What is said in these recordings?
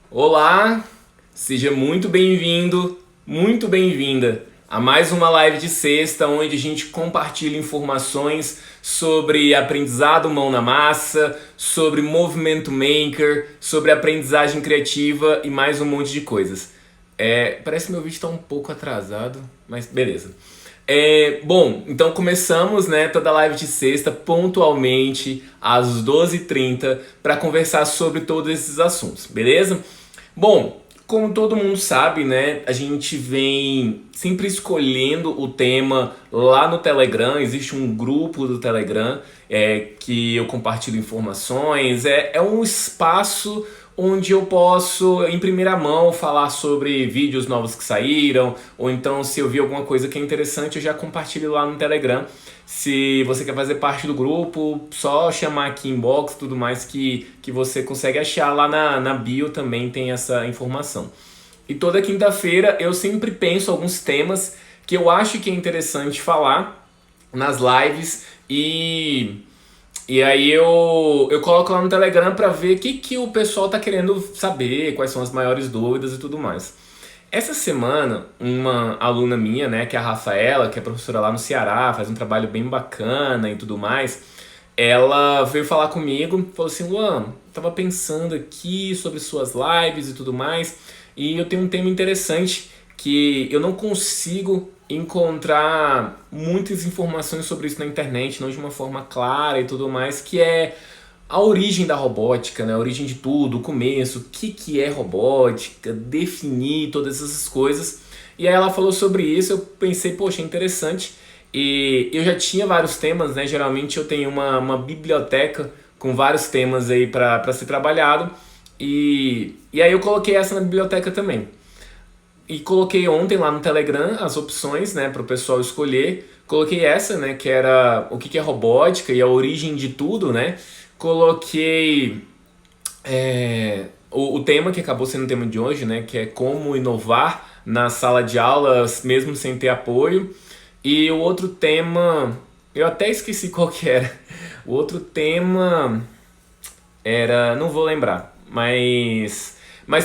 Olá, seja muito bem-vindo, muito bem-vinda a mais uma live de sexta onde a gente compartilha informações sobre aprendizado mão na massa, sobre movimento maker, sobre aprendizagem criativa e mais um monte de coisas. Parece que meu vídeo está um pouco atrasado, mas beleza. Bom, então começamos, né, toda live de sexta pontualmente às 12h30 para conversar sobre todos esses assuntos, beleza? Bom, como todo mundo sabe, né, a gente vem sempre escolhendo o tema lá no Telegram. Existe um grupo do Telegram que eu compartilho informações. É um espaço onde eu posso, em primeira mão, falar sobre vídeos novos que saíram, ou então se eu vi alguma coisa que é interessante, eu já compartilho lá no Telegram. Se você quer fazer parte do grupo, só chamar aqui inbox e tudo mais que você consegue achar lá na bio também tem essa informação. E toda quinta-feira eu sempre penso alguns temas que eu acho que é interessante falar nas lives e aí eu coloco lá no Telegram para ver o que o pessoal tá querendo saber, quais são as maiores dúvidas e tudo mais. Essa semana, uma aluna minha, né, que é a Rafaela, que é professora lá no Ceará, faz um trabalho bem bacana e tudo mais, ela veio falar comigo, falou assim: Luan, tava pensando aqui sobre suas lives e tudo mais, e eu tenho um tema interessante que eu não consigo encontrar muitas informações sobre isso na internet, não de uma forma clara e tudo mais, que é a origem da robótica, né? A origem de tudo, o começo, o que é robótica, definir todas essas coisas. E aí ela falou sobre isso, eu pensei, poxa, interessante. E eu já tinha vários temas, né? Geralmente eu tenho uma biblioteca com vários temas aí para ser trabalhado. E aí eu coloquei essa na biblioteca também. E coloquei ontem lá no Telegram as opções, né, para o pessoal escolher. Coloquei essa, né, que era o que é robótica e a origem de tudo, né. Coloquei o tema que acabou sendo o tema de hoje, né, que é como inovar na sala de aulas mesmo sem ter apoio. E o outro tema, eu até esqueci qual que era. O outro tema era, não vou lembrar, mas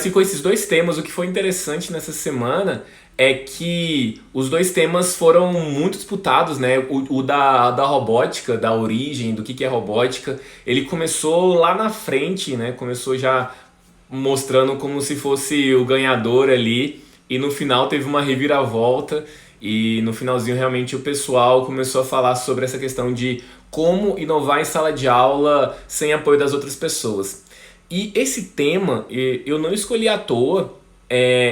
ficou esses dois temas. O que foi interessante nessa semana é que os dois temas foram muito disputados, né? O da robótica, da origem, do que é robótica, ele começou lá na frente, né? Começou já mostrando como se fosse o ganhador ali, e no final teve uma reviravolta, e no finalzinho realmente o pessoal começou a falar sobre essa questão de como inovar em sala de aula sem apoio das outras pessoas. E esse tema eu não escolhi à toa.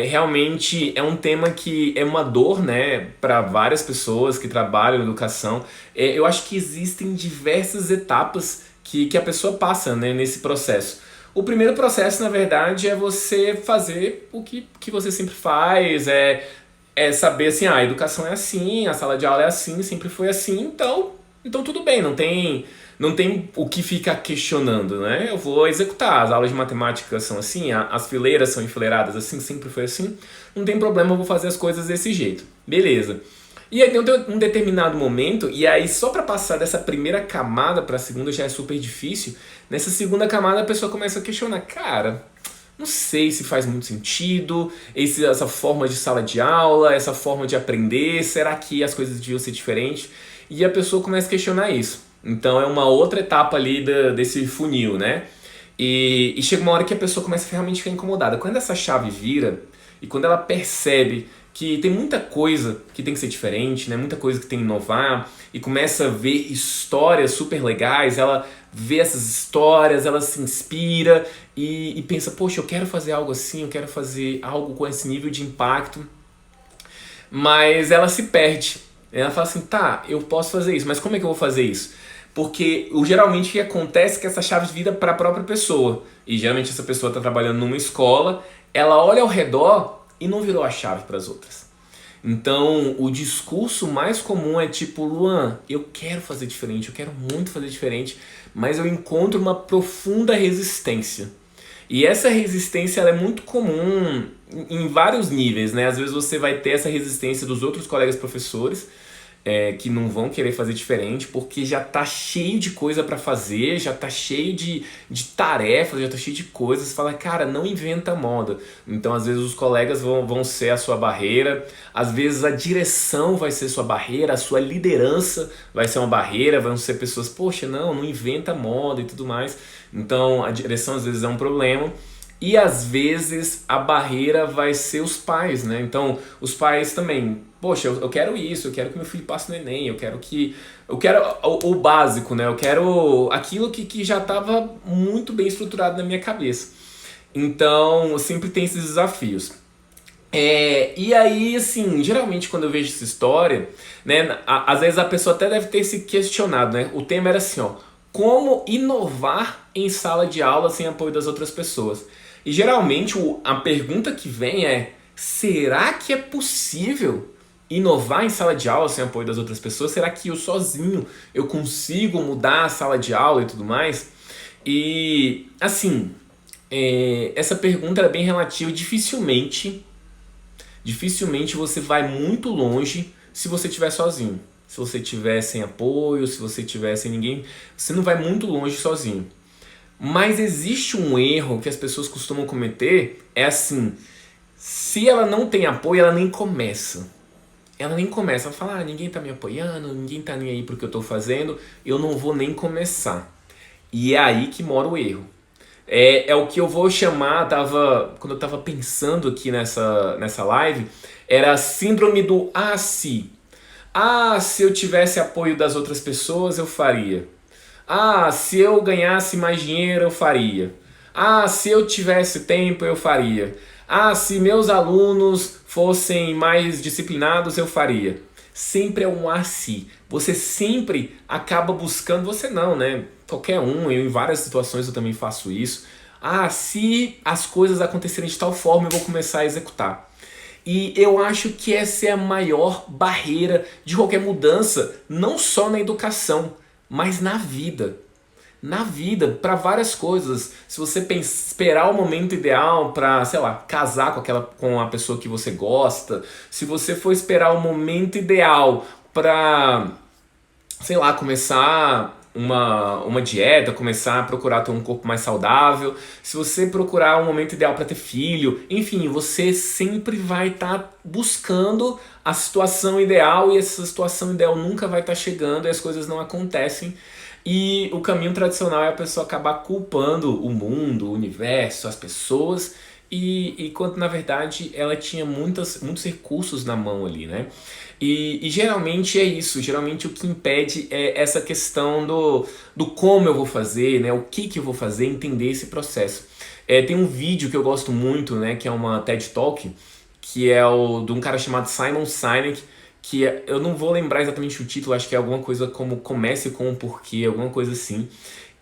Realmente é um tema que é uma dor, né, para várias pessoas que trabalham na educação. Eu acho que existem diversas etapas que a pessoa passa, né, nesse processo. O primeiro processo, na verdade, é você fazer o que você sempre faz, é saber assim, a educação é assim, a sala de aula é assim, sempre foi assim, então tudo bem, não tem o que ficar questionando, né? Eu vou executar, as aulas de matemática são assim, as fileiras são enfileiradas assim, sempre foi assim, não tem problema, eu vou fazer as coisas desse jeito. Beleza. E aí tem um determinado momento, e aí só para passar dessa primeira camada para a segunda já é super difícil. Nessa segunda camada a pessoa começa a questionar, cara, não sei se faz muito sentido, essa forma de sala de aula, essa forma de aprender, será que as coisas deviam ser diferentes? E a pessoa começa a questionar isso. Então é uma outra etapa ali desse funil, né? E chega uma hora que a pessoa começa a realmente ficar incomodada. Quando essa chave vira e quando ela percebe que tem muita coisa que tem que ser diferente, né? Muita coisa que tem que inovar, e começa a ver histórias super legais, ela vê essas histórias, ela se inspira e pensa, poxa, eu quero fazer algo assim, eu quero fazer algo com esse nível de impacto, mas ela se perde. Ela fala assim, tá, eu posso fazer isso, mas como é que eu vou fazer isso? Porque geralmente o que acontece é que essa chave vira para a própria pessoa. E geralmente essa pessoa está trabalhando numa escola, ela olha ao redor e não virou a chave para as outras. Então o discurso mais comum é tipo, Luan, eu quero fazer diferente, eu quero muito fazer diferente, mas eu encontro uma profunda resistência. E essa resistência ela é muito comum em vários níveis, né? Às vezes você vai ter essa resistência dos outros colegas professores, que não vão querer fazer diferente porque já tá cheio de coisa para fazer, já tá cheio de tarefas, já tá cheio de coisas. Você fala, cara, não inventa moda. Então, às vezes, os colegas vão ser a sua barreira, às vezes a direção vai ser sua barreira, a sua liderança vai ser uma barreira, vão ser pessoas, poxa, não inventa moda e tudo mais. Então, a direção às vezes é um problema. E às vezes a barreira vai ser os pais, né? Então, os pais também, poxa, eu quero isso, eu quero que meu filho passe no Enem, eu quero o básico, né? Eu quero aquilo que já estava muito bem estruturado na minha cabeça. Então, sempre tem esses desafios. E aí, assim, geralmente quando eu vejo essa história, né, às vezes a pessoa até deve ter se questionado, né? O tema era assim, ó, como inovar em sala de aula sem apoio das outras pessoas? E geralmente a pergunta que vem é, será que é possível inovar em sala de aula sem apoio das outras pessoas? Será que eu sozinho eu consigo mudar a sala de aula e tudo mais? E, assim, essa pergunta é bem relativa, dificilmente você vai muito longe se você estiver sozinho. Se você estiver sem apoio, se você estiver sem ninguém, você não vai muito longe sozinho. Mas existe um erro que as pessoas costumam cometer, é assim, se ela não tem apoio, ela nem começa. Ela nem começa, ela fala, ninguém tá me apoiando, ninguém tá nem aí pro que eu tô fazendo, eu não vou nem começar. E é aí que mora o erro. É o que eu vou chamar, quando eu tava pensando aqui nessa live, era a síndrome do se. Se eu tivesse apoio das outras pessoas, eu faria. Se eu ganhasse mais dinheiro, eu faria. Se eu tivesse tempo, eu faria. Se meus alunos fossem mais disciplinados, eu faria. Sempre é um se. Você sempre acaba buscando, você não, né? Qualquer um, eu em várias situações eu também faço isso. Se as coisas acontecerem de tal forma, eu vou começar a executar. E eu acho que essa é a maior barreira de qualquer mudança, não só na educação, mas na vida. Na vida, para várias coisas. Se você esperar o momento ideal para, sei lá, casar com a pessoa que você gosta, se você for esperar o momento ideal para, sei lá, começar uma dieta, começar a procurar ter um corpo mais saudável, se você procurar um momento ideal para ter filho, enfim, você sempre vai estar buscando a situação ideal e essa situação ideal nunca vai estar chegando e as coisas não acontecem. E o caminho tradicional é a pessoa acabar culpando o mundo, o universo, as pessoas, e quando na verdade ela tinha muitos recursos na mão ali, né? E geralmente é isso, geralmente o que impede é essa questão do como eu vou fazer, né? O que eu vou fazer, entender esse processo. Tem um vídeo que eu gosto muito, né? Que é uma TED Talk, que é de um cara chamado Simon Sinek, eu não vou lembrar exatamente o título, acho que é alguma coisa como Comece com o Porquê, alguma coisa assim.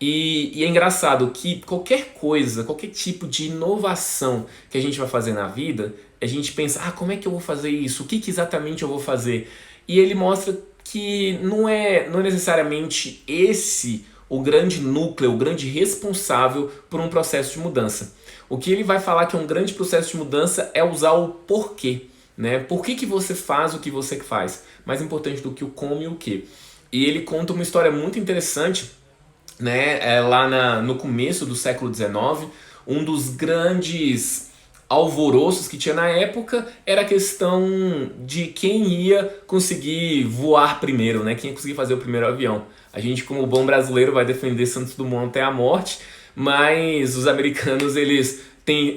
E é engraçado que qualquer coisa, qualquer tipo de inovação que a gente vai fazer na vida, a gente pensa, como é que eu vou fazer isso? O que exatamente eu vou fazer? E ele mostra que não é necessariamente esse o grande núcleo, o grande responsável por um processo de mudança. O que ele vai falar que é um grande processo de mudança é usar o porquê. Né? Por que você faz o que você faz? Mais importante do que o como e o que. E ele conta uma história muito interessante, né? Lá no começo do século XIX, um dos grandes alvoroços que tinha na época era a questão de quem ia conseguir voar primeiro, né? Quem ia conseguir fazer o primeiro avião. A gente, como bom brasileiro, vai defender Santos Dumont até a morte, mas os americanos, eles têm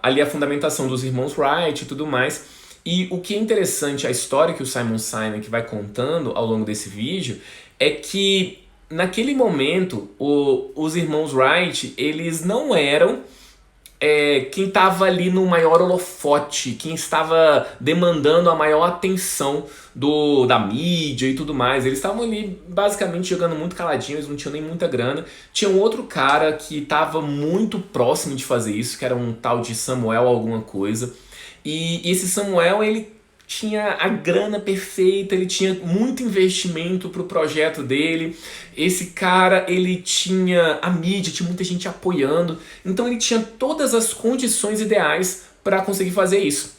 ali a fundamentação dos irmãos Wright e tudo mais. E o que é interessante, a história que o Simon Sinek vai contando ao longo desse vídeo, é que naquele momento os irmãos Wright, eles não eram quem estava ali no maior holofote, quem estava demandando a maior atenção da mídia e tudo mais. Eles estavam ali basicamente jogando muito caladinho, eles não tinham nem muita grana. Tinha um outro cara que estava muito próximo de fazer isso, que era um tal de Samuel alguma coisa. E esse Samuel, ele tinha a grana perfeita, ele tinha muito investimento pro projeto dele. Esse cara, ele tinha a mídia, tinha muita gente apoiando. Então ele tinha todas as condições ideais para conseguir fazer isso.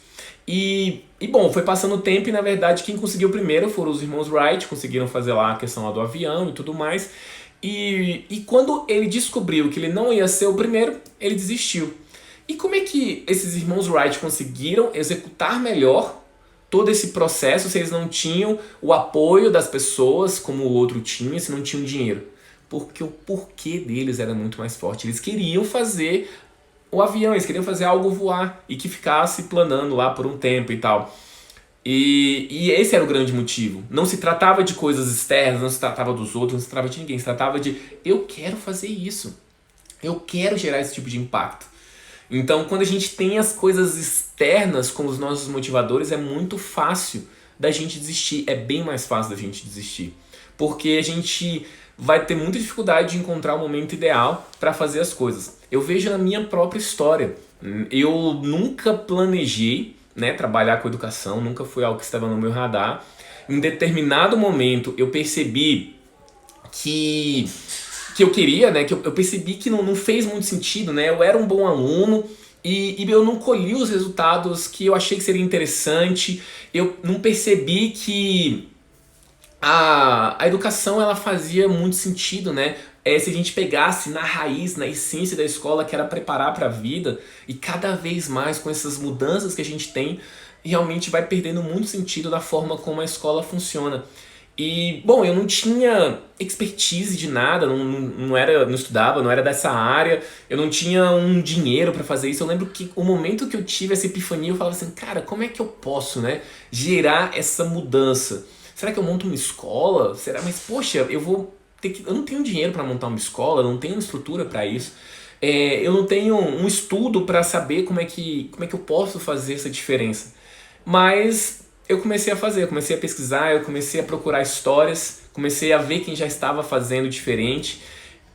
Bom, foi passando o tempo e na verdade quem conseguiu primeiro foram os irmãos Wright, conseguiram fazer lá a questão lá do avião e tudo mais. E quando ele descobriu que ele não ia ser o primeiro, ele desistiu. E como é que esses irmãos Wright conseguiram executar melhor todo esse processo se eles não tinham o apoio das pessoas como o outro tinha, se não tinham dinheiro? Porque o porquê deles era muito mais forte. Eles queriam fazer o avião, eles queriam fazer algo voar e que ficasse planando lá por um tempo e tal. E esse era o grande motivo. Não se tratava de coisas externas, não se tratava dos outros, não se tratava de ninguém. Se tratava de, eu quero fazer isso. Eu quero gerar esse tipo de impacto. Então, quando a gente tem as coisas externas como os nossos motivadores, é muito fácil da gente desistir. É bem mais fácil da gente desistir. Porque a gente vai ter muita dificuldade de encontrar o momento ideal para fazer as coisas. Eu vejo na minha própria história. Eu nunca planejei, né, trabalhar com educação, nunca foi algo que estava no meu radar. Em determinado momento eu percebi que eu queria, né, que eu percebi que não fez muito sentido, né, eu era um bom aluno e eu não colhi os resultados que eu achei que seria interessante, eu não percebi que a educação ela fazia muito sentido, né? Se a gente pegasse na raiz, na essência da escola, que era preparar para a vida, e cada vez mais com essas mudanças que a gente tem, realmente vai perdendo muito sentido da forma como a escola funciona. E, bom, eu não tinha expertise de nada, não estudava, não era dessa área, eu não tinha um dinheiro para fazer isso. Eu lembro que o momento que eu tive essa epifania, eu falava assim, cara, como é que eu posso, né, gerar essa mudança? Será que eu monto uma escola? Será? Mas, poxa, eu não tenho dinheiro para montar uma escola, eu não tenho estrutura para isso. Eu não tenho um estudo para saber como é que eu posso fazer essa diferença. Mas eu comecei a fazer, eu comecei a pesquisar, eu comecei a procurar histórias, comecei a ver quem já estava fazendo diferente.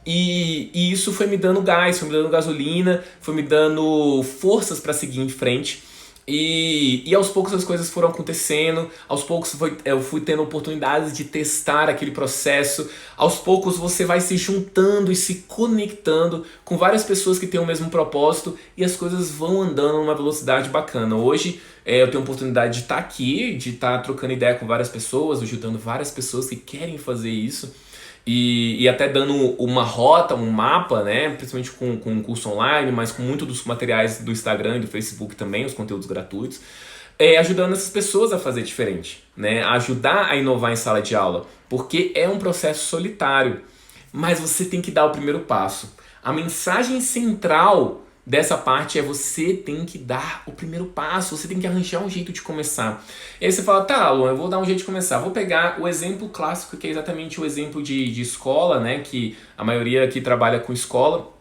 E isso foi me dando gás, foi me dando gasolina, foi me dando forças para seguir em frente. E aos poucos as coisas foram acontecendo, aos poucos eu fui tendo oportunidades de testar aquele processo, aos poucos você vai se juntando e se conectando com várias pessoas que têm o mesmo propósito e as coisas vão andando numa velocidade bacana. Hoje eu tenho a oportunidade de estar aqui, de estar trocando ideia com várias pessoas, ajudando várias pessoas que querem fazer isso. E até dando uma rota, um mapa, né? Principalmente com um curso online, mas com muitos dos materiais do Instagram e do Facebook também, os conteúdos gratuitos, ajudando essas pessoas a fazer diferente, né? A ajudar a inovar em sala de aula, porque é um processo solitário, mas você tem que dar o primeiro passo. A mensagem central dessa parte é você tem que dar o primeiro passo, você tem que arranjar um jeito de começar. E aí você fala, tá, Luan, eu vou dar um jeito de começar. Vou pegar o exemplo clássico, que é exatamente o exemplo de escola, né? Que a maioria aqui trabalha com escola.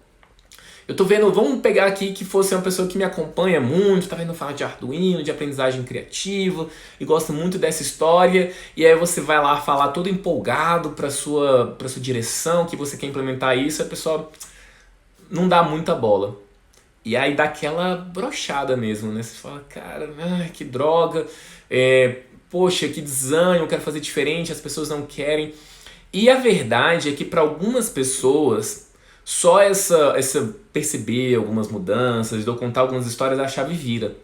Eu tô vendo, vamos pegar aqui que fosse uma pessoa que me acompanha muito, tá vendo falar de Arduino, de aprendizagem criativa, e gosta muito dessa história, e aí você vai lá falar todo empolgado pra sua direção, que você quer implementar isso, e a pessoa não dá muita bola. E aí dá aquela brochada mesmo, né? Você fala, cara, que droga, poxa, que desânimo, eu quero fazer diferente, as pessoas não querem. E a verdade é que para algumas pessoas, só essa perceber algumas mudanças, de eu contar algumas histórias, a chave vira.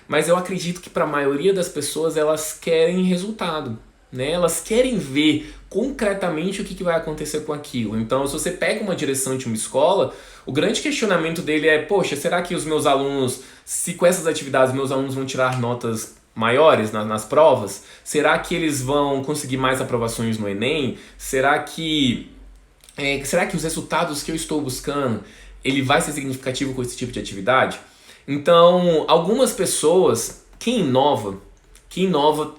Mas eu acredito que para a maioria das pessoas, elas querem resultado, né? Elas querem ver concretamente o que vai acontecer com aquilo. Então, se você pega uma direção de uma escola, o grande questionamento dele é, poxa, será que os meus alunos, se com essas atividades meus alunos vão tirar notas maiores nas provas? Será que eles vão conseguir mais aprovações no Enem? Será que os resultados que eu estou buscando, ele vai ser significativo com esse tipo de atividade? Então, algumas pessoas, quem inova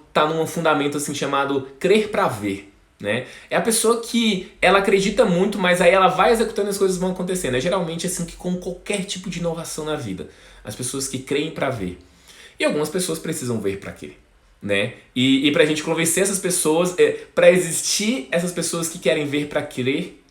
está num fundamento assim chamado crer para ver. Né? É a pessoa que ela acredita muito, mas aí ela vai executando e as coisas vão acontecendo. É geralmente assim que com qualquer tipo de inovação na vida. As pessoas que creem para ver. E algumas pessoas precisam ver para quê. Né? E para a gente convencer essas pessoas, para existir essas pessoas que querem ver para crer,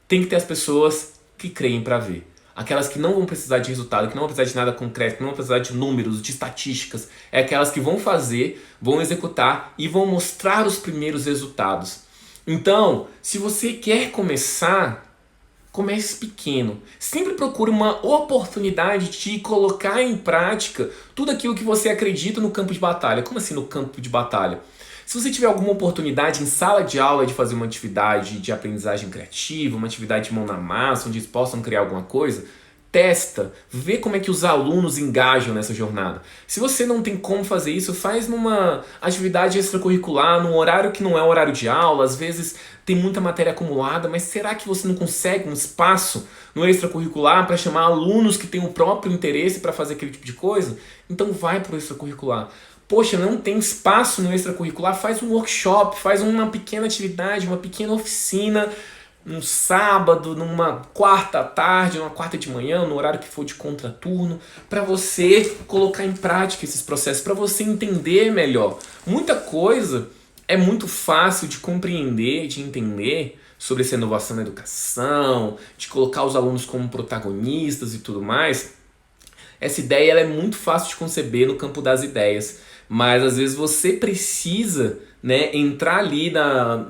tem que ter as pessoas que creem para ver. Aquelas que não vão precisar de resultado, que não vão precisar de nada concreto, que não vão precisar de números, de estatísticas. É aquelas que vão fazer, vão executar e vão mostrar os primeiros resultados. Então, se você quer começar, Comece pequeno. Sempre procure uma oportunidade de colocar em prática tudo aquilo que você acredita no campo de batalha. Como assim no campo de batalha? Se você tiver alguma oportunidade em sala de aula de fazer uma atividade de aprendizagem criativa, uma atividade de mão na massa, onde eles possam criar alguma coisa, testa, vê como é que os alunos engajam nessa jornada. Se você não tem como fazer isso, faz numa atividade extracurricular, num horário que não é horário de aula, às vezes tem muita matéria acumulada, mas será que você não consegue um espaço no extracurricular para chamar alunos que têm o próprio interesse para fazer aquele tipo de coisa? Então vai para o extracurricular. Poxa, não tem espaço no extracurricular? Faz um workshop, faz uma pequena atividade, uma pequena oficina, um sábado, numa quarta à tarde, numa quarta de manhã, no horário que for de contraturno, para você colocar em prática esses processos, para você entender melhor. Muita coisa é muito fácil de compreender, de entender sobre essa inovação na educação, de colocar os alunos como protagonistas e tudo mais. Essa ideia ela é muito fácil de conceber no campo das ideias, mas às vezes você precisa, né, entrar ali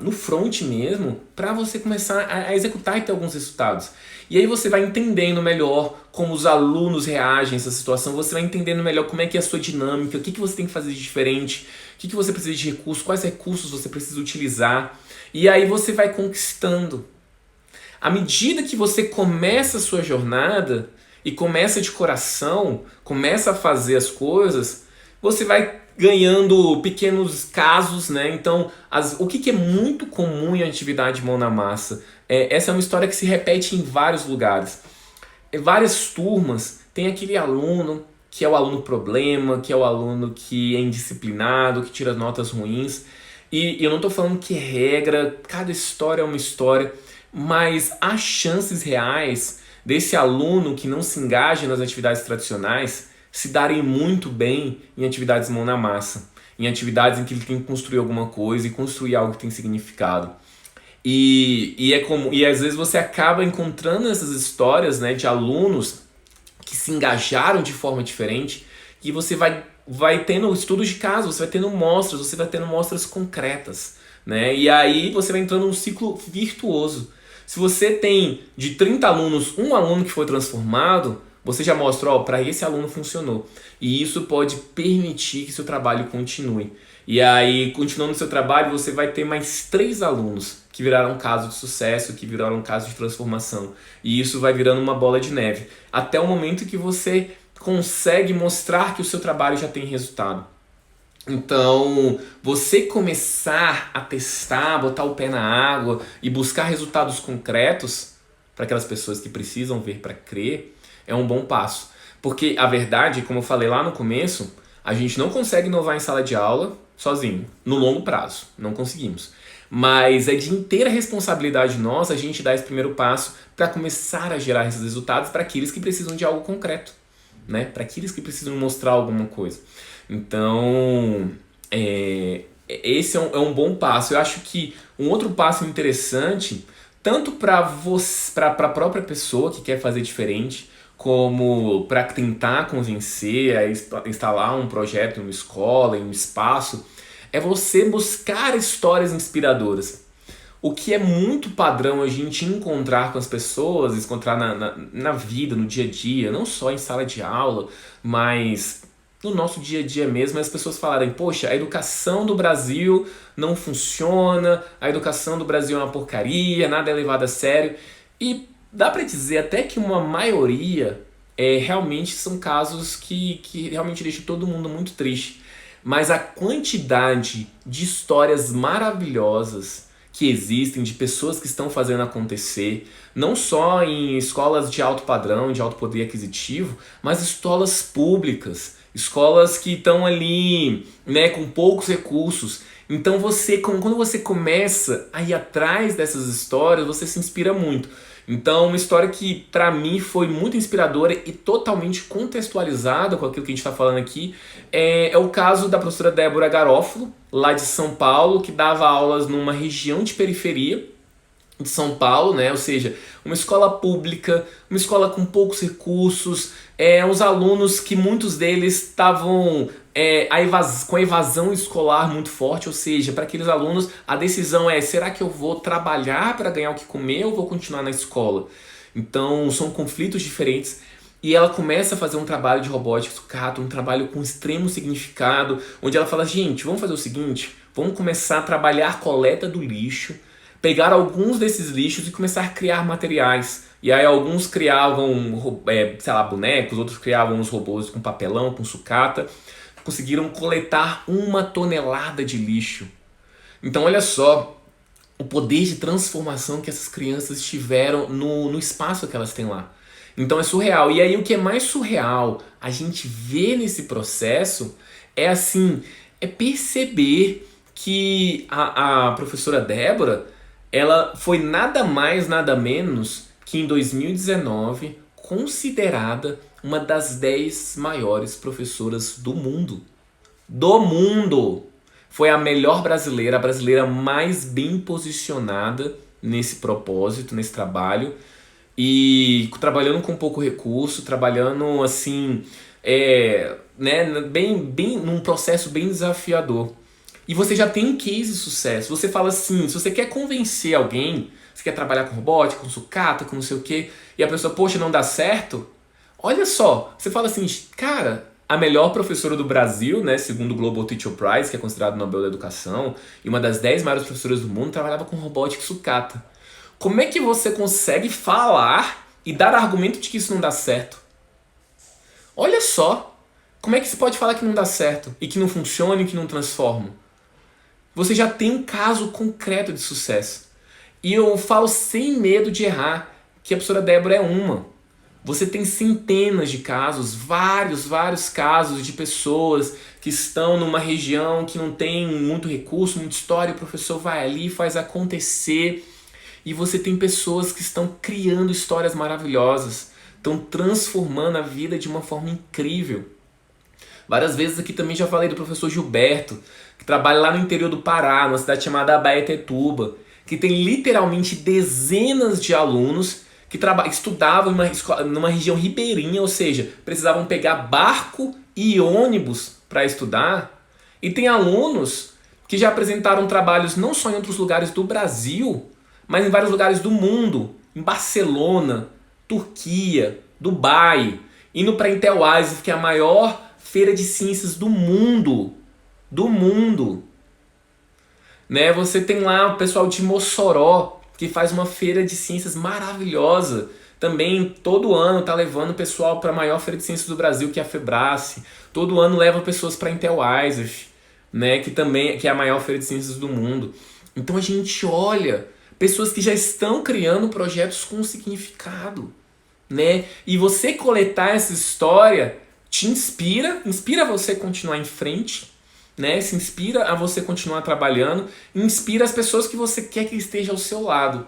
no front mesmo para você começar a executar e ter alguns resultados. E aí você vai entendendo melhor como os alunos reagem a essa situação, você vai entendendo melhor como é que é a sua dinâmica, o que você tem que fazer de diferente, o que você precisa de recursos, quais recursos você precisa utilizar. E aí você vai conquistando. À medida que você começa a sua jornada e começa de coração, começa a fazer as coisas, você vai ganhando pequenos casos, né? Então, o que é muito comum em atividade mão na massa? Essa é uma história que se repete em vários lugares. Em várias turmas, tem aquele aluno que é o aluno problema, que é o aluno que é indisciplinado, que tira notas ruins. E eu não estou falando que é regra, cada história é uma história, mas há chances reais desse aluno que não se engaja nas atividades tradicionais se darem muito bem em atividades mão na massa, em atividades em que ele tem que construir alguma coisa e construir algo que tem significado. E às vezes você acaba encontrando essas histórias, né, de alunos que se engajaram de forma diferente e você vai tendo estudos de caso, você vai tendo mostras concretas, né? E aí você vai entrando num ciclo virtuoso. Se você tem de 30 alunos, um aluno que foi transformado, você já mostra, ó, para esse aluno funcionou. E isso pode permitir que seu trabalho continue. E aí, continuando o seu trabalho, você vai ter mais 3 alunos que viraram um caso de sucesso, que viraram um caso de transformação. E isso vai virando uma bola de neve. Até o momento que você consegue mostrar que o seu trabalho já tem resultado. Então, você começar a testar, botar o pé na água e buscar resultados concretos para aquelas pessoas que precisam ver para crer, é um bom passo. Porque a verdade, como eu falei lá no começo, a gente não consegue inovar em sala de aula sozinho, no longo prazo. Não conseguimos. Mas é de inteira responsabilidade nossa a gente dar esse primeiro passo para começar a gerar esses resultados para aqueles que precisam de algo concreto, né? Para aqueles que precisam mostrar alguma coisa. Então, esse é um bom passo. Eu acho que um outro passo interessante, tanto para a própria pessoa que quer fazer diferente, como para tentar convencer a instalar um projeto em uma escola, em um espaço, é você buscar histórias inspiradoras. O que é muito padrão a gente encontrar com as pessoas, encontrar na vida, no dia a dia, não só em sala de aula, mas no nosso dia a dia mesmo, as pessoas falarem, poxa, a educação do Brasil não funciona, a educação do Brasil é uma porcaria, nada é levado a sério. E dá para dizer até que uma maioria realmente são casos que realmente deixam todo mundo muito triste. Mas a quantidade de histórias maravilhosas que existem, de pessoas que estão fazendo acontecer, não só em escolas de alto padrão, de alto poder aquisitivo, mas escolas públicas, escolas que estão ali, né, com poucos recursos. Então quando você começa a ir atrás dessas histórias, você se inspira muito. Então, uma história que para mim foi muito inspiradora e totalmente contextualizada com aquilo que a gente está falando aqui é o caso da professora Débora Garofalo, lá de São Paulo, que dava aulas numa região de periferia de São Paulo, né? Ou seja, uma escola pública, uma escola com poucos recursos, os alunos que muitos deles estavam com a evasão escolar muito forte, ou seja, para aqueles alunos a decisão será que eu vou trabalhar para ganhar o que comer ou vou continuar na escola? Então são conflitos diferentes. E ela começa a fazer um trabalho de robótica sucata, um trabalho com extremo significado, onde ela fala, gente, vamos fazer o seguinte, vamos começar a trabalhar a coleta do lixo, pegar alguns desses lixos e começar a criar materiais. E aí alguns criavam, sei lá, bonecos, outros criavam os robôs com papelão, com sucata. Conseguiram coletar 1 tonelada de lixo. Então olha só o poder de transformação que essas crianças tiveram no espaço que elas têm lá. Então é surreal. E aí o que é mais surreal a gente vê nesse processo é assim, é perceber que a professora Débora, ela foi nada mais, nada menos que em 2019 considerada uma das 10 maiores professoras do mundo. Do mundo! Foi a melhor brasileira, a brasileira mais bem posicionada nesse propósito, nesse trabalho. E trabalhando com pouco recurso, trabalhando assim, né, bem num processo bem desafiador. E você já tem um case de sucesso. Você fala assim, se você quer convencer alguém, você quer trabalhar com robótica, com sucata, com não sei o quê, e a pessoa, poxa, não dá certo, olha só, você fala assim, cara, a melhor professora do Brasil, né, segundo o Global Teacher Prize, que é considerado o Nobel da Educação, e uma das 10 maiores professoras do mundo, trabalhava com robótica e sucata. Como é que você consegue falar e dar argumento de que isso não dá certo? Olha só, como é que você pode falar que não dá certo, e que não funciona e que não transforma? Você já tem um caso concreto de sucesso. E eu falo sem medo de errar que a professora Débora é uma. Você tem centenas de casos, vários casos de pessoas que estão numa região que não tem muito recurso, muita história, o professor vai ali e faz acontecer. E você tem pessoas que estão criando histórias maravilhosas, estão transformando a vida de uma forma incrível. Várias vezes aqui também já falei do professor Gilberto, que trabalha lá no interior do Pará, numa cidade chamada Abaetetuba, que tem literalmente dezenas de alunos que estudavam numa região ribeirinha, ou seja, precisavam pegar barco e ônibus para estudar. E tem alunos que já apresentaram trabalhos não só em outros lugares do Brasil, mas em vários lugares do mundo, em Barcelona, Turquia, Dubai, indo para Intel Isaac, que é a maior feira de ciências do mundo. Do mundo. Né? Você tem lá o pessoal de Mossoró, que faz uma feira de ciências maravilhosa. Também todo ano está levando o pessoal para a maior feira de ciências do Brasil, que é a Febrace. Todo ano leva pessoas para Intel Isaac, né? Que é a maior feira de ciências do mundo. Então a gente olha pessoas que já estão criando projetos com significado, né? E você coletar essa história te inspira você a continuar em frente, né? Se inspira a você continuar trabalhando, inspira as pessoas que você quer que esteja ao seu lado.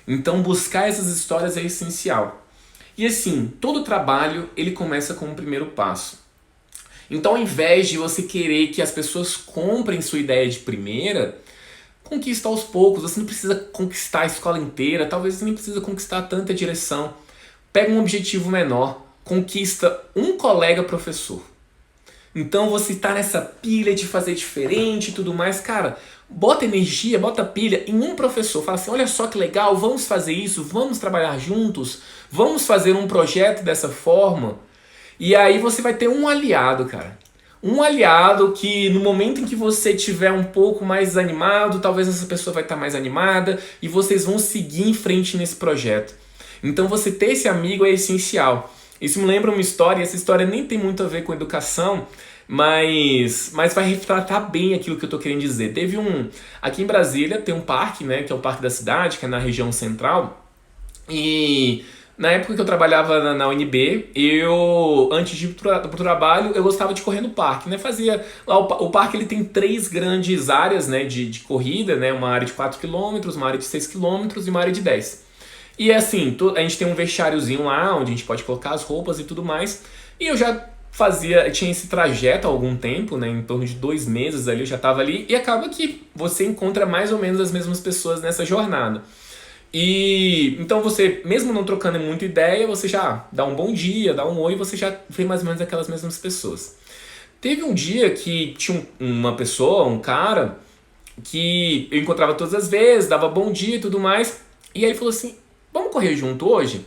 Então buscar essas histórias é essencial. E assim, todo trabalho ele começa com um primeiro passo. Então ao invés de você querer que as pessoas comprem sua ideia de primeira, conquista aos poucos. Você não precisa conquistar a escola inteira, talvez você nem precisa conquistar tanta direção. Pega um objetivo menor, conquista um colega professor. Então você está nessa pilha de fazer diferente e tudo mais, cara, bota energia, bota pilha em um professor. Fala assim, olha só que legal, vamos fazer isso, vamos trabalhar juntos, vamos fazer um projeto dessa forma. E aí você vai ter um aliado, cara. Um aliado que no momento em que você estiver um pouco mais desanimado, talvez essa pessoa vai estar mais animada e vocês vão seguir em frente nesse projeto. Então você ter esse amigo é essencial. Isso me lembra uma história, e essa história nem tem muito a ver com educação, mas vai retratar bem aquilo que eu estou querendo dizer. Aqui em Brasília tem um parque, né, que é o Parque da Cidade, que é na região central, e na época que eu trabalhava na UNB, antes de ir pro trabalho, eu gostava de correr no parque, né? Fazia lá o parque ele tem 3 grandes áreas, né, de corrida, né? Uma área de 4 km, uma área de 6 km e uma área de 10. E assim, a gente tem um vestiáriozinho lá, onde a gente pode colocar as roupas e tudo mais. E eu já tinha esse trajeto há algum tempo, né? Em torno de 2 meses ali, eu já estava ali. E acaba que você encontra mais ou menos as mesmas pessoas nessa jornada. E então você, mesmo não trocando muita ideia, você já dá um bom dia, dá um oi, você já vê mais ou menos aquelas mesmas pessoas. Teve um dia que tinha uma pessoa, um cara, que eu encontrava todas as vezes, dava bom dia e tudo mais, e aí ele falou assim, vamos correr junto hoje?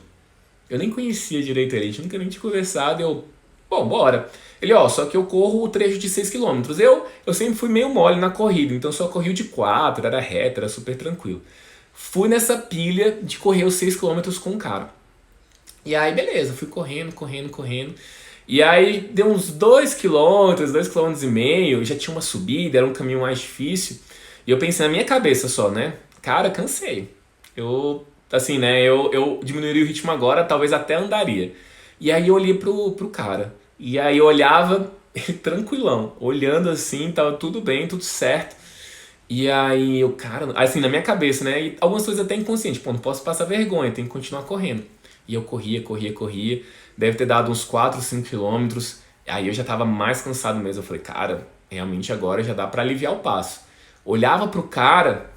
Eu nem conhecia direito ele, a gente nunca nem tinha conversado. Eu, bom, bora. Ele, ó, só que eu corro o trecho de 6 km. Eu sempre fui meio mole na corrida, então só corri o de 4, era reto, era super tranquilo. Fui nessa pilha de correr os 6 km com o cara. E aí, beleza, fui correndo, correndo, correndo. E aí, deu uns 2 km, 2,5 km, já tinha uma subida, era um caminho mais difícil. E eu pensei na minha cabeça só, né? Cara, cansei. Eu, assim, né? Eu diminuiria o ritmo agora, talvez até andaria. E aí eu olhei pro cara. E aí eu olhava, ele tranquilão, olhando assim, tava tudo bem, tudo certo. E aí eu, cara, assim, na minha cabeça, né? E algumas coisas até inconsciente, pô, não posso passar vergonha, tenho que continuar correndo. E eu corria, corria, corria. Deve ter dado uns 4, 5 quilômetros. Aí eu já tava mais cansado mesmo. Eu falei, cara, realmente agora já dá pra aliviar o passo. Olhava pro cara,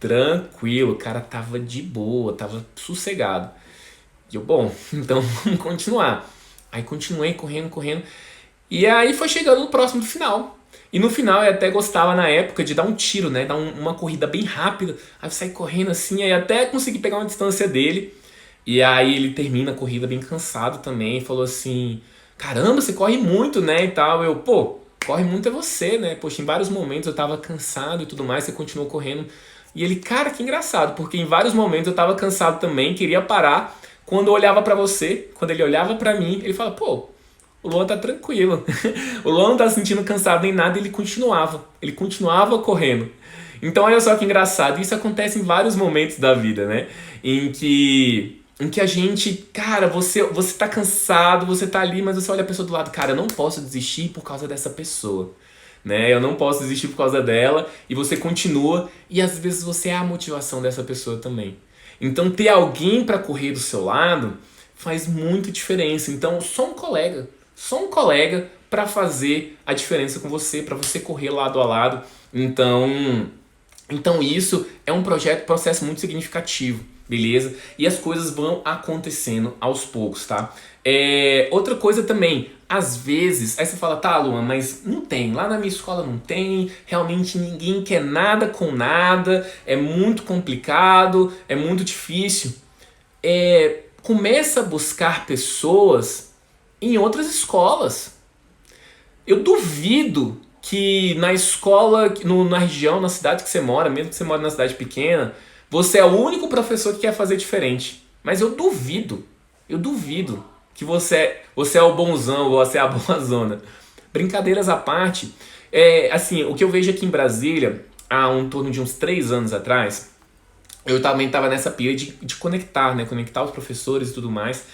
tranquilo, o cara tava de boa, tava sossegado. E eu, bom, então vamos continuar. Aí continuei correndo, correndo. E aí foi chegando no próximo do final. E no final eu até gostava na época de dar um tiro, né? Dar uma corrida bem rápida. Aí eu saí correndo assim, aí até consegui pegar uma distância dele. E aí ele termina a corrida bem cansado também. E falou assim: caramba, você corre muito, né? E tal. Eu, pô, corre muito é você, né? Poxa, em vários momentos eu tava cansado e tudo mais, você continuou correndo. E ele, cara, que engraçado, porque em vários momentos eu tava cansado também, queria parar. Quando eu olhava pra você, quando ele olhava pra mim, ele fala, pô, o Luan tá tranquilo. O Luan não tá se sentindo cansado nem nada, ele continuava. Ele continuava correndo. Então olha só que engraçado, isso acontece em vários momentos da vida, né? Em que a gente, cara, você tá cansado, você tá ali, mas você olha a pessoa do lado, cara, eu não posso desistir por causa dessa pessoa. Né? Eu não posso desistir por causa dela, e você continua, e às vezes você é a motivação dessa pessoa também. Então ter alguém para correr do seu lado faz muita diferença. Então só um colega para fazer a diferença com você, para você correr lado a lado. Então isso é um processo muito significativo, beleza? E as coisas vão acontecendo aos poucos, tá? Outra coisa também, às vezes, aí você fala, tá, Luan, mas não tem, lá na minha escola não tem, realmente ninguém quer nada com nada, é muito complicado, é muito difícil. Começa a buscar pessoas em outras escolas. Eu duvido que na escola, na região, na cidade que você mora, mesmo que você mora na cidade pequena, você é o único professor que quer fazer diferente. Mas eu duvido que você é o bonzão, você é a boazona. Brincadeiras à parte, assim, o que eu vejo aqui em Brasília, há um torno de uns 3 anos atrás, eu também estava nessa pira de conectar, né? Conectar os professores e tudo mais.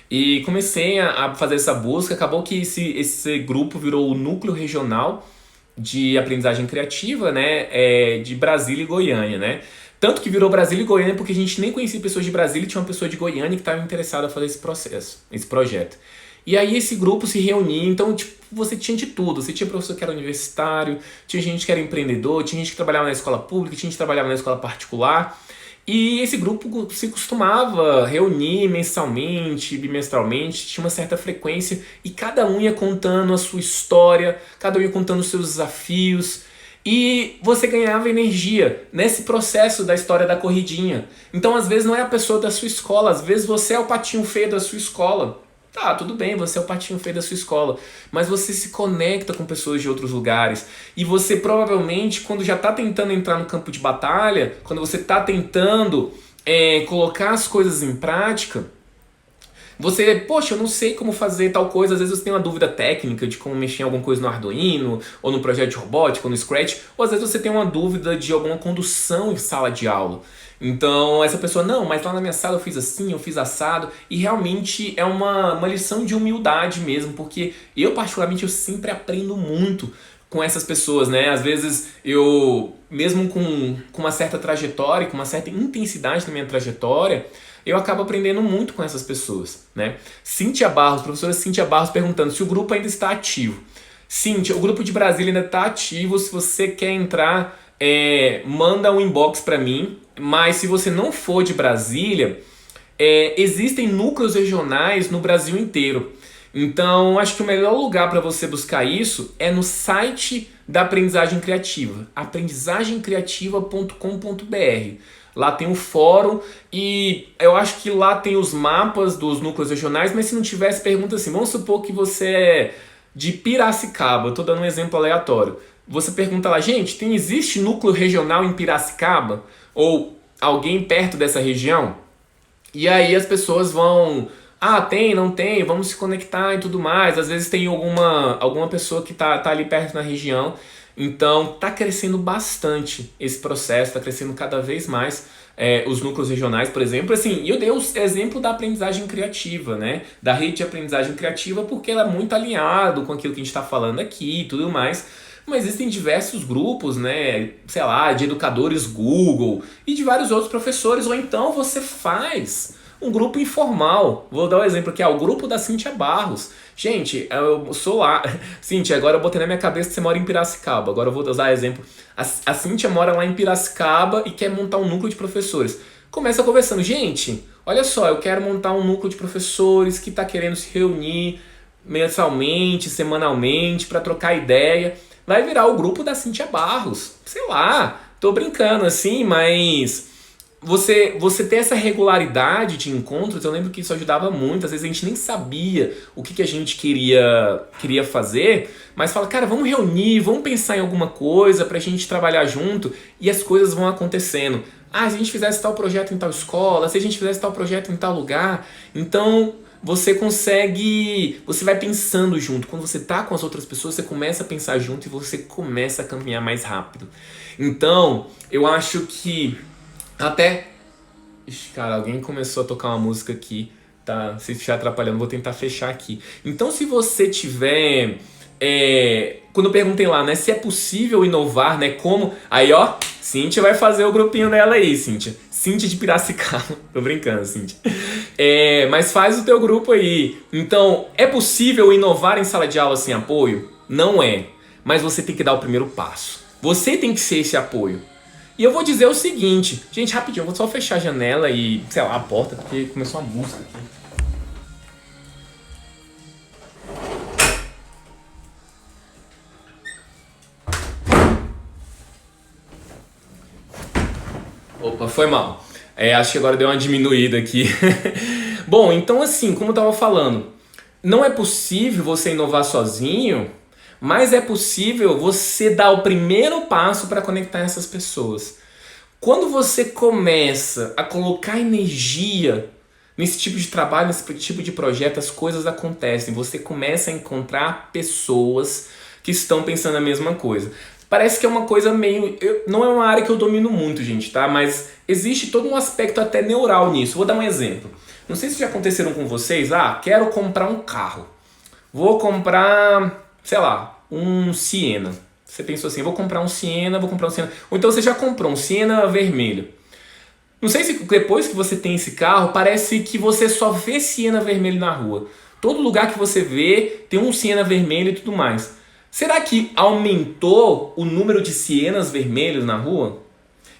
E comecei a fazer essa busca, acabou que esse grupo virou o Núcleo Regional de Aprendizagem Criativa, né, de Brasília e Goiânia, né? Tanto que virou Brasília e Goiânia porque a gente nem conhecia pessoas de Brasília e tinha uma pessoa de Goiânia que estava interessada a fazer esse projeto. E aí esse grupo se reunia, então tipo, você tinha de tudo. Você tinha professor que era universitário, tinha gente que era empreendedor, tinha gente que trabalhava na escola pública, tinha gente que trabalhava na escola particular. E esse grupo se costumava reunir mensalmente, bimestralmente, tinha uma certa frequência e cada um ia contando a sua história, cada um ia contando os seus desafios e você ganhava energia nesse processo da história da corridinha. Então às vezes não é a pessoa da sua escola, às vezes você é o patinho feio da sua escola. Tá, tudo bem, você é o patinho feio da sua escola, mas você se conecta com pessoas de outros lugares e você provavelmente, quando já está tentando entrar no campo de batalha, quando você está tentando colocar as coisas em prática, você, poxa, eu não sei como fazer tal coisa, às vezes você tem uma dúvida técnica de como mexer em alguma coisa no Arduino, ou no projeto de robótica, ou no Scratch, ou às vezes você tem uma dúvida de alguma condução em sala de aula. Então essa pessoa, não, mas lá na minha sala eu fiz assim, eu fiz assado, e realmente é uma lição de humildade mesmo, porque eu particularmente eu sempre aprendo muito com essas pessoas, né? Às vezes eu, mesmo com uma certa trajetória, com uma certa intensidade na minha trajetória, eu acabo aprendendo muito com essas pessoas, né? Cíntia Barros, professora Cíntia Barros perguntando se o grupo ainda está ativo. Cíntia, o grupo de Brasília ainda está ativo, se você quer entrar, manda um inbox para mim, mas se você não for de Brasília, existem núcleos regionais no Brasil inteiro. Então, acho que o melhor lugar para você buscar isso é no site da Aprendizagem Criativa, aprendizagemcriativa.com.br. Lá tem o fórum e eu acho que lá tem os mapas dos núcleos regionais, mas se não tivesse, pergunta assim, vamos supor que você é de Piracicaba, eu tô dando um exemplo aleatório. Você pergunta lá, gente, existe núcleo regional em Piracicaba? Ou alguém perto dessa região? E aí as pessoas vão, tem, não tem, vamos se conectar e tudo mais. Às vezes tem alguma pessoa que tá ali perto na região. Então tá crescendo bastante esse processo, tá crescendo cada vez mais os núcleos regionais, por exemplo. Assim, e eu dei o exemplo da aprendizagem criativa, né? Da rede de aprendizagem criativa, porque ela é muito alinhado com aquilo que a gente está falando aqui e tudo mais. Mas existem diversos grupos, né, sei lá, de educadores Google e de vários outros professores, ou então você faz um grupo informal. Vou dar um exemplo aqui, o grupo da Cíntia Barros. Gente, eu sou lá. Cíntia, agora eu botei na minha cabeça que você mora em Piracicaba. Agora eu vou usar exemplo. A Cíntia mora lá em Piracicaba e quer montar um núcleo de professores. Começa conversando. Gente, olha só, eu quero montar um núcleo de professores que está querendo se reunir mensalmente, semanalmente, para trocar ideia. Vai virar o grupo da Cíntia Barros. Sei lá, tô brincando assim, mas você ter essa regularidade de encontros, eu lembro que isso ajudava muito. Às vezes a gente nem sabia o que a gente queria fazer, mas fala, cara, vamos reunir, vamos pensar em alguma coisa pra gente trabalhar junto, e as coisas vão acontecendo. Se a gente fizesse tal projeto em tal escola, se a gente fizesse tal projeto em tal lugar, então você vai pensando junto. Quando você tá com as outras pessoas, você começa a pensar junto e você começa a caminhar mais rápido. Então, eu acho que até... Ixi, cara, alguém começou a tocar uma música aqui, tá se atrapalhando, vou tentar fechar aqui. Então, se você tiver... quando eu perguntei lá, né, se é possível inovar, né, como... Aí, ó, Cíntia vai fazer o grupinho dela aí, Cíntia. Cíntia de Piracicaba. Tô brincando, Cíntia. Mas faz o teu grupo aí. Então, é possível inovar em sala de aula sem apoio? Não é. Mas você tem que dar o primeiro passo. Você tem que ser esse apoio. E eu vou dizer o seguinte, gente, rapidinho, eu vou só fechar a janela e, sei lá, a porta, porque começou uma música aqui. Opa, foi mal. Acho que agora deu uma diminuída aqui. Bom, então assim, como eu tava falando, não é possível você inovar sozinho, mas é possível você dar o primeiro passo para conectar essas pessoas. Quando você começa a colocar energia nesse tipo de trabalho, nesse tipo de projeto, as coisas acontecem. Você começa a encontrar pessoas que estão pensando a mesma coisa. Parece que é uma coisa meio... não é uma área que eu domino muito, gente, tá? Mas existe todo um aspecto até neural nisso. Vou dar um exemplo. Não sei se já aconteceram com vocês. Quero comprar um carro. Vou comprar, sei lá, um Siena. Você pensou assim, vou comprar um Siena. Ou então você já comprou um Siena vermelho. Não sei se depois que você tem esse carro, parece que você só vê Siena vermelho na rua. Todo lugar que você vê tem um Siena vermelho e tudo mais. Será que aumentou o número de Sienas vermelhos na rua?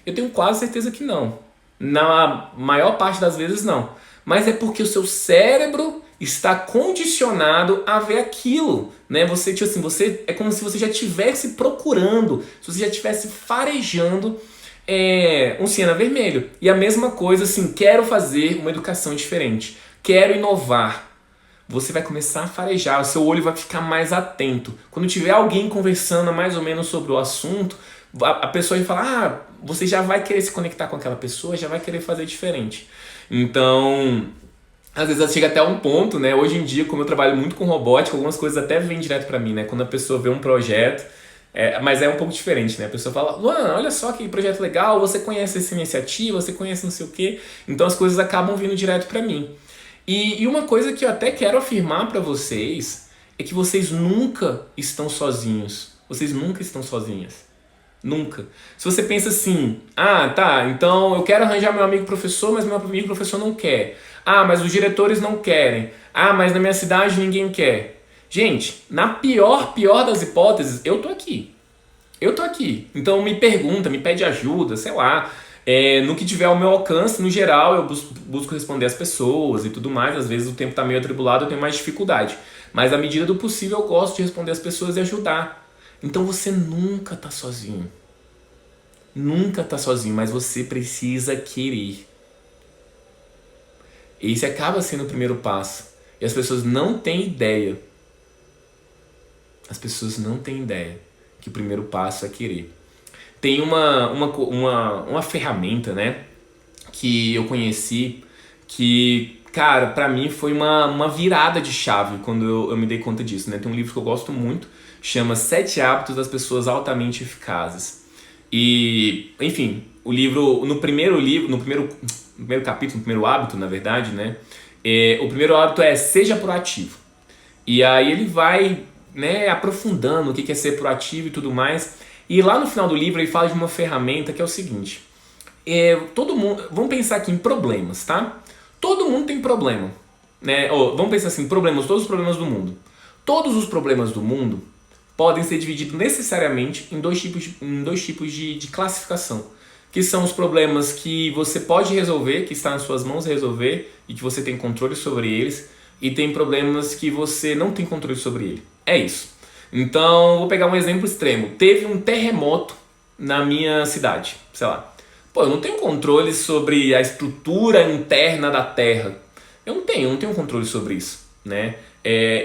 Eu tenho quase certeza que não. Na maior parte das vezes não. Mas é porque o seu cérebro está condicionado a ver aquilo, né? Você é como se você já estivesse procurando, se você já estivesse farejando um Siena vermelho. E a mesma coisa, assim, quero fazer uma educação diferente, quero inovar. Você vai começar a farejar, o seu olho vai ficar mais atento. Quando tiver alguém conversando mais ou menos sobre o assunto, a pessoa vai falar, você já vai querer se conectar com aquela pessoa, já vai querer fazer diferente. Então, às vezes chega até um ponto, né? Hoje em dia, como eu trabalho muito com robótica, algumas coisas até vêm direto pra mim, né? Quando a pessoa vê um projeto, mas é um pouco diferente, né? A pessoa fala, Luan, olha só que projeto legal, você conhece essa iniciativa, você conhece não sei o quê. Então as coisas acabam vindo direto pra mim. E uma coisa que eu até quero afirmar pra vocês é que vocês nunca estão sozinhos. Vocês nunca estão sozinhas. Nunca. Se você pensa assim, tá, então eu quero arranjar meu amigo professor, mas meu amigo professor não quer. Mas os diretores não querem. Mas na minha cidade ninguém quer. Gente, na pior das hipóteses, eu tô aqui. Eu tô aqui. Então me pergunta, me pede ajuda, sei lá. No que tiver ao meu alcance, no geral, eu busco responder as pessoas e tudo mais. Às vezes o tempo tá meio atribulado, eu tenho mais dificuldade. Mas à medida do possível, eu gosto de responder as pessoas e ajudar. Então você nunca tá sozinho. nunca tá sozinho, mas você precisa querer. Esse acaba sendo o primeiro passo. E as pessoas não têm ideia. As pessoas não têm ideia que o primeiro passo é querer. Tem uma ferramenta, né, que eu conheci que, cara, pra mim foi uma virada de chave quando eu me dei conta disso, né? Tem um livro que eu gosto muito, chama 7 Hábitos das Pessoas Altamente Eficazes. E, enfim, o livro, no primeiro capítulo, no primeiro hábito, na verdade, né? O primeiro hábito é seja proativo. E aí ele vai, né, aprofundando o que é ser proativo e tudo mais. E lá no final do livro ele fala de uma ferramenta que é o seguinte. Todo mundo, vamos pensar aqui em problemas, tá? Todo mundo tem problema, né? Vamos pensar assim, todos os problemas do mundo. Todos os problemas do mundo podem ser divididos necessariamente em dois tipos de classificação, que são os problemas que você pode resolver, que está nas suas mãos resolver e que você tem controle sobre eles, e tem problemas que você não tem controle sobre ele. É isso. Então, vou pegar um exemplo extremo. Teve um terremoto na minha cidade, sei lá. Pô, eu não tenho controle sobre a estrutura interna da Terra. Eu não tenho controle sobre isso, né?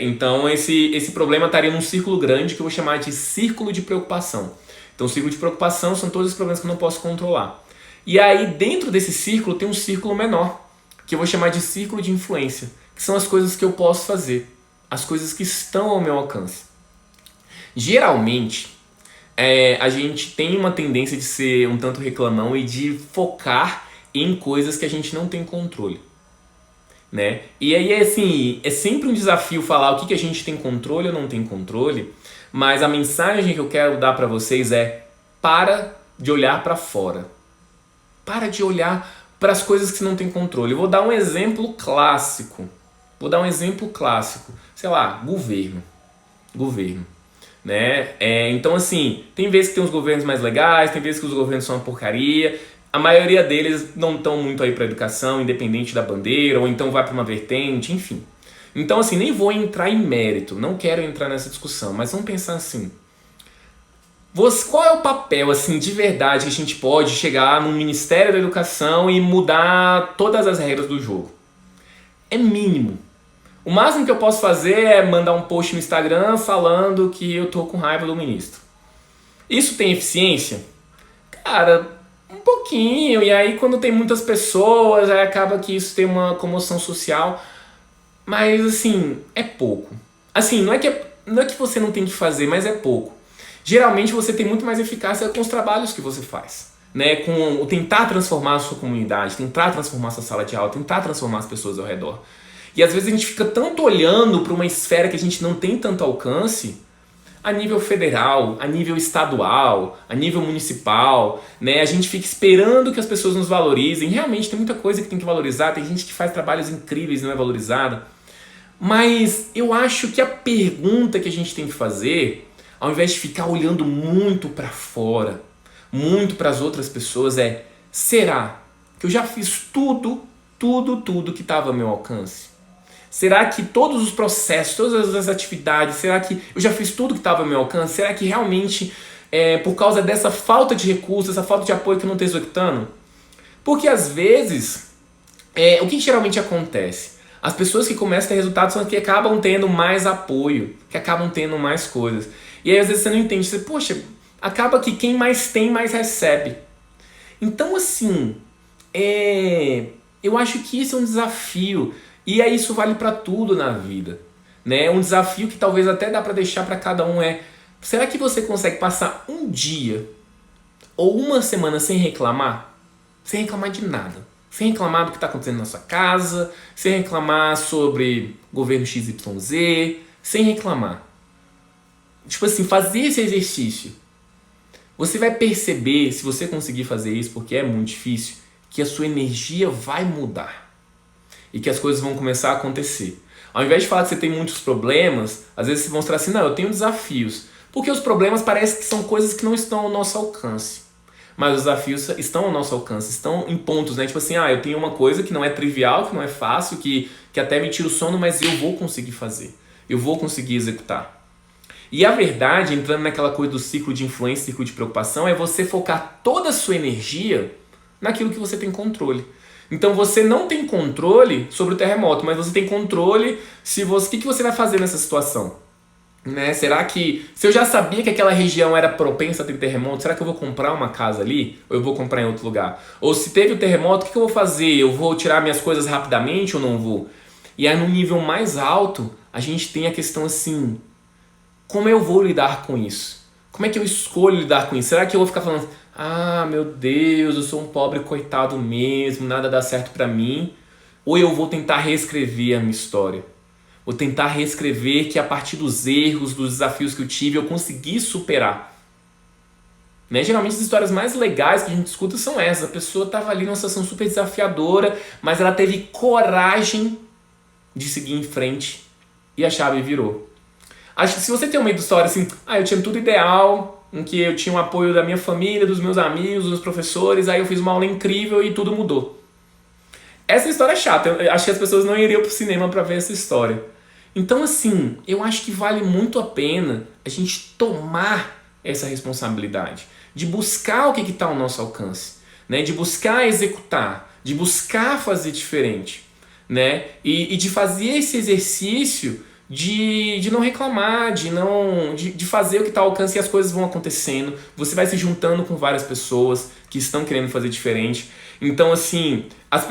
Então esse problema estaria num círculo grande que eu vou chamar de círculo de preocupação. Então o círculo de preocupação são todos os problemas que eu não posso controlar. E aí dentro desse círculo tem um círculo menor, que eu vou chamar de círculo de influência, que são as coisas que eu posso fazer, as coisas que estão ao meu alcance. Geralmente, a gente tem uma tendência de ser um tanto reclamão e de focar em coisas que a gente não tem controle, né? E aí, assim, é sempre um desafio falar o que a gente tem controle ou não tem controle, mas a mensagem que eu quero dar para vocês é: para de olhar para fora. Para de olhar para as coisas que você não tem controle. Eu vou dar um exemplo clássico. Sei lá, governo. Né? Então, assim, tem vezes que tem uns governos mais legais, tem vezes que os governos são uma porcaria. A maioria deles não estão muito aí para educação, independente da bandeira, ou então vai para uma vertente, enfim. Então, assim, nem vou entrar em mérito, não quero entrar nessa discussão, mas vamos pensar assim. Qual é o papel, assim, de verdade que a gente pode chegar no Ministério da Educação e mudar todas as regras do jogo? É mínimo. O máximo que eu posso fazer é mandar um post no Instagram falando que eu tô com raiva do ministro. Isso tem eficiência? Cara, um pouquinho. E aí quando tem muitas pessoas, aí acaba que isso tem uma comoção social. Mas assim, é pouco. Assim, não é que você não tem que fazer, mas é pouco. Geralmente você tem muito mais eficácia com os trabalhos que você faz, né? Com o tentar transformar a sua comunidade, tentar transformar a sua sala de aula, tentar transformar as pessoas ao redor. E às vezes a gente fica tanto olhando para uma esfera que a gente não tem tanto alcance, a nível federal, a nível estadual, a nível municipal, né? A gente fica esperando que as pessoas nos valorizem. Realmente tem muita coisa que tem que valorizar, tem gente que faz trabalhos incríveis e não é valorizada. Mas eu acho que a pergunta que a gente tem que fazer, ao invés de ficar olhando muito para fora, muito para as outras pessoas, é: será que eu já fiz tudo que estava ao meu alcance? Será que todos os processos, todas as atividades, será que eu já fiz tudo que estava ao meu alcance? Será que realmente, por causa dessa falta de recursos, essa falta de apoio que eu não estou executando? Porque às vezes, o que geralmente acontece? As pessoas que começam a ter resultados são as que acabam tendo mais apoio, que acabam tendo mais coisas. E aí às vezes você não entende, você, poxa, acaba que quem mais tem, mais recebe. Então assim, eu acho que isso é um desafio. E aí isso vale para tudo na vida, né? Um desafio que talvez até dá para deixar para cada um será que você consegue passar um dia ou uma semana sem reclamar? Sem reclamar de nada. Sem reclamar do que está acontecendo na sua casa, sem reclamar sobre governo XYZ, sem reclamar. Tipo assim, fazer esse exercício. Você vai perceber, se você conseguir fazer isso, porque é muito difícil, que a sua energia vai mudar. E que as coisas vão começar a acontecer. Ao invés de falar que você tem muitos problemas, às vezes você mostrar assim: não, eu tenho desafios. Porque os problemas parecem que são coisas que não estão ao nosso alcance. Mas os desafios estão ao nosso alcance, estão em pontos, né? Tipo assim, eu tenho uma coisa que não é trivial, que não é fácil, que até me tira o sono, mas eu vou conseguir fazer. Eu vou conseguir executar. E a verdade, entrando naquela coisa do ciclo de influência, ciclo de preocupação, é você focar toda a sua energia naquilo que você tem controle. Então você não tem controle sobre o terremoto, mas você tem controle se você, o que você vai fazer nessa situação. Né? Será que, se eu já sabia que aquela região era propensa a ter terremoto, será que eu vou comprar uma casa ali? Ou eu vou comprar em outro lugar? Ou se teve o terremoto, o que eu vou fazer? Eu vou tirar minhas coisas rapidamente ou não vou? E aí no nível mais alto, a gente tem a questão assim, como eu vou lidar com isso? Como é que eu escolho lidar com isso? Será que eu vou ficar falando, ah, meu Deus, eu sou um pobre coitado mesmo, nada dá certo pra mim? Ou eu vou tentar reescrever a minha história? Vou tentar reescrever que a partir dos erros, dos desafios que eu tive, eu consegui superar. Né? Geralmente as histórias mais legais que a gente escuta são essas. A pessoa estava ali numa situação super desafiadora, mas ela teve coragem de seguir em frente e a chave virou. Acho que se você tem uma história assim, eu tinha tudo ideal, em que eu tinha o apoio da minha família, dos meus amigos, dos meus professores, aí eu fiz uma aula incrível e tudo mudou. Essa história é chata, eu acho que as pessoas não iriam pro cinema para ver essa história. Então assim, eu acho que vale muito a pena a gente tomar essa responsabilidade, de buscar o que está ao nosso alcance, né? De buscar executar, de buscar fazer diferente, né? E de fazer esse exercício de não reclamar, de fazer o que está ao alcance e as coisas vão acontecendo. Você vai se juntando com várias pessoas que estão querendo fazer diferente. Então, assim,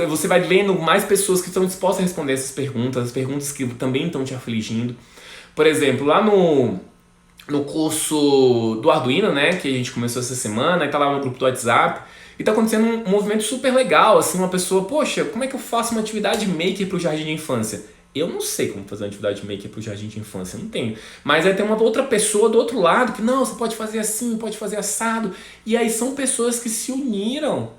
você vai vendo mais pessoas que estão dispostas a responder essas perguntas, as perguntas que também estão te afligindo. Por exemplo, lá no curso do Arduino, né, que a gente começou essa semana, e tá lá no grupo do WhatsApp, e tá acontecendo um movimento super legal, assim, uma pessoa, poxa, como é que eu faço uma atividade maker pro jardim de infância? Eu não sei como fazer uma atividade maker pro jardim de infância, não tenho. Mas aí tem uma outra pessoa do outro lado que, não, você pode fazer assim, pode fazer assado. E aí são pessoas que se uniram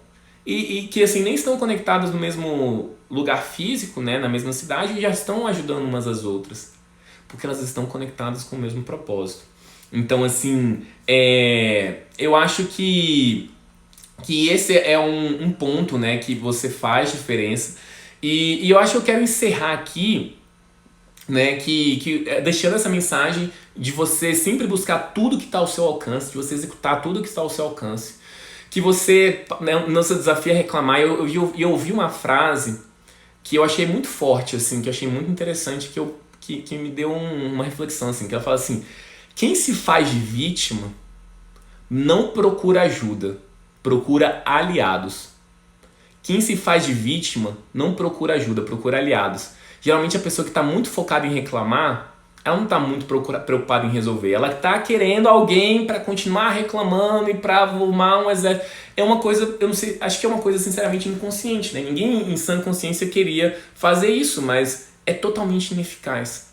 e que, assim, nem estão conectadas no mesmo lugar físico, né, na mesma cidade, e já estão ajudando umas às outras. Porque elas estão conectadas com o mesmo propósito. Então, assim, eu acho que esse é um ponto, né, que você faz diferença. E eu acho que eu quero encerrar aqui, né, deixando essa mensagem de você sempre buscar tudo que está ao seu alcance, de você executar tudo que está ao seu alcance. Que você, né, não se desafia a reclamar. Eu ouvi uma frase que eu achei muito forte, assim, que eu achei muito interessante, que me deu uma reflexão, assim, que ela fala assim: quem se faz de vítima não procura ajuda, procura aliados. Quem se faz de vítima não procura ajuda, procura aliados. Geralmente a pessoa que está muito focada em reclamar, ela não está muito preocupada em resolver. Ela está querendo alguém para continuar reclamando e para arrumar um exército. É uma coisa, eu não sei, acho que é uma coisa sinceramente inconsciente, né? Ninguém em sã consciência queria fazer isso, mas é totalmente ineficaz,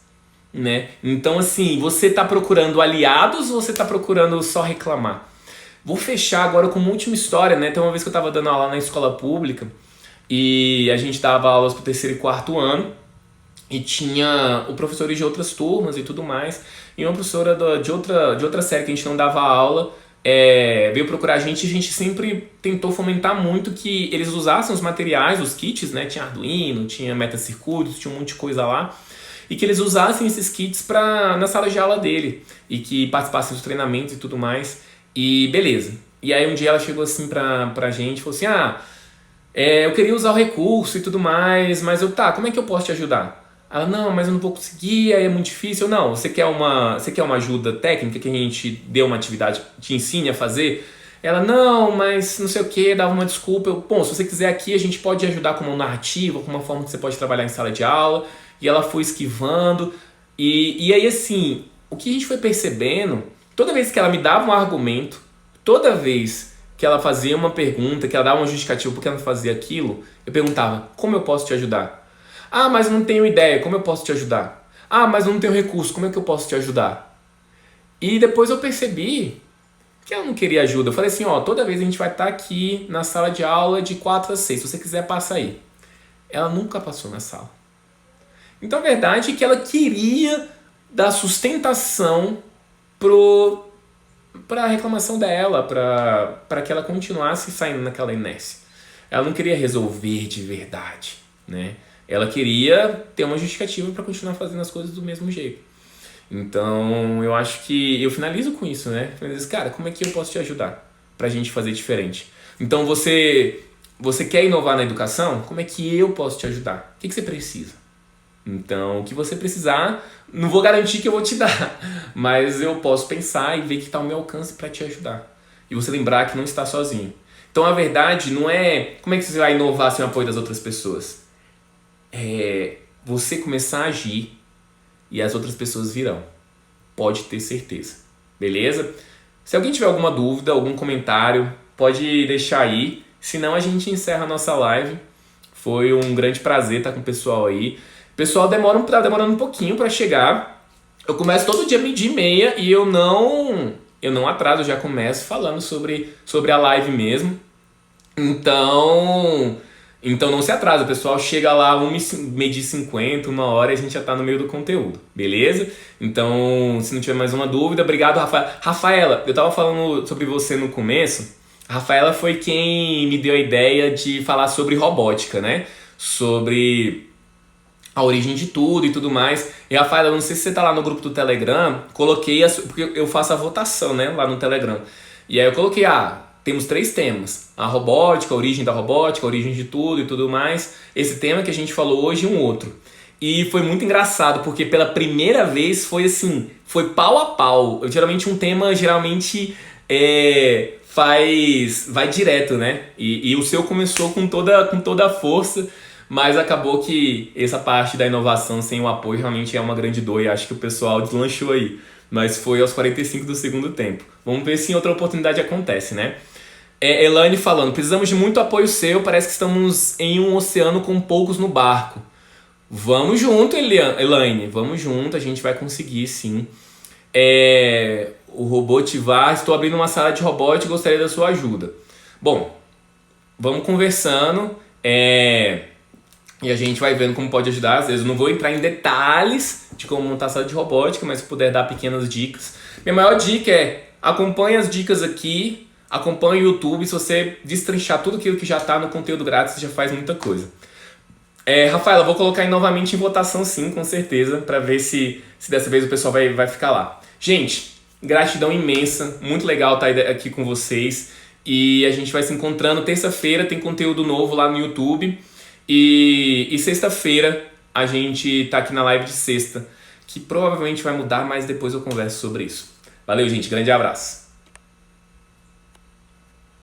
né? Então, assim, você está procurando aliados ou você está procurando só reclamar? Vou fechar agora com uma última história, né? Tem uma vez que eu estava dando aula na escola pública e a gente dava aulas para o terceiro e quarto ano e tinha o professor de outras turmas e tudo mais, e uma professora de outra série que a gente não dava aula veio procurar a gente, e a gente sempre tentou fomentar muito que eles usassem os materiais, os kits, né? Tinha Arduino, tinha metacircuitos, tinha um monte de coisa lá, e que eles usassem esses kits na sala de aula dele e que participassem dos treinamentos e tudo mais. E beleza. E aí um dia ela chegou assim pra gente e falou assim: eu queria usar o recurso e tudo mais, mas como é que eu posso te ajudar? Ela: não, mas eu não vou conseguir, aí é muito difícil. Não, você quer uma ajuda técnica, que a gente dê uma atividade, te ensine a fazer? Ela: não, mas não sei o que, dava uma desculpa. Bom, se você quiser aqui, a gente pode ajudar com uma narrativa, com uma forma que você pode trabalhar em sala de aula. E ela foi esquivando. E aí, assim, o que a gente foi percebendo, toda vez que ela me dava um argumento, toda vez que ela fazia uma pergunta, que ela dava uma justificativa porque ela não fazia aquilo, eu perguntava: como eu posso te ajudar? Ah, mas eu não tenho ideia, como eu posso te ajudar? Ah, mas eu não tenho recurso, como é que eu posso te ajudar? E depois eu percebi que ela não queria ajuda. Eu falei assim: toda vez a gente vai estar aqui na sala de aula de 4 a 6, se você quiser passa aí. Ela nunca passou na sala. Então a verdade é que ela queria dar sustentação para a reclamação dela, para que ela continuasse saindo naquela inércia. Ela não queria resolver de verdade, né? Ela queria ter uma justificativa para continuar fazendo as coisas do mesmo jeito. Então, eu acho que eu finalizo com isso, né? Finalizo, cara, como é que eu posso te ajudar pra gente fazer diferente? Então, você quer inovar na educação? Como é que eu posso te ajudar? O que você precisa? Então, o que você precisar, não vou garantir que eu vou te dar, mas eu posso pensar e ver que está ao meu alcance para te ajudar. E você lembrar que não está sozinho. Então, a verdade não é como é que você vai inovar sem o apoio das outras pessoas. É você começar a agir e as outras pessoas virão. Pode ter certeza. Beleza? Se alguém tiver alguma dúvida, algum comentário, pode deixar aí. Senão a gente encerra a nossa live. Foi um grande prazer estar com o pessoal aí. O pessoal tá demorando um pouquinho para chegar. Eu começo todo dia 12h30 e eu não atraso, eu já começo falando sobre a live mesmo. Então não se atrasa, o pessoal chega lá 1h50, 1h, e a gente já tá no meio do conteúdo, beleza? Então, se não tiver mais uma dúvida, obrigado, Rafaela. Rafaela, eu tava falando sobre você no começo. A Rafaela foi quem me deu a ideia de falar sobre robótica, né? Sobre a origem de tudo e tudo mais. E Rafaela, não sei se você tá lá no grupo do Telegram, porque eu faço a votação, né, lá no Telegram. E aí eu coloquei, temos 3 temas: a robótica, a origem da robótica, a origem de tudo e tudo mais. Esse tema que a gente falou hoje e um outro. E foi muito engraçado, porque pela primeira vez foi assim, foi pau a pau. Geralmente um tema, vai direto, né? E o seu começou com toda a força, mas acabou que essa parte da inovação sem o apoio realmente é uma grande dor e acho que o pessoal deslanchou aí. Mas foi aos 45 do segundo tempo. Vamos ver se em outra oportunidade acontece, né? Elaine falando, precisamos de muito apoio seu, parece que estamos em um oceano com poucos no barco. Vamos junto, Elaine, vamos junto, a gente vai conseguir sim. O Robotivar, estou abrindo uma sala de robótica e gostaria da sua ajuda. Bom, vamos conversando e a gente vai vendo como pode ajudar. Às vezes eu não vou entrar em detalhes de como montar a sala de robótica, mas se puder dar pequenas dicas. Minha maior dica é acompanhe as dicas aqui, acompanhe o YouTube. Se você destrinchar tudo aquilo que já está no conteúdo grátis, você já faz muita coisa. Rafaela, vou colocar novamente em votação sim, com certeza, para ver se dessa vez o pessoal vai ficar lá. Gente, gratidão imensa, muito legal estar aqui com vocês e a gente vai se encontrando. Terça-feira tem conteúdo novo lá no YouTube e sexta-feira a gente tá aqui na live de sexta, que provavelmente vai mudar, mas depois eu converso sobre isso. Valeu, gente, grande abraço.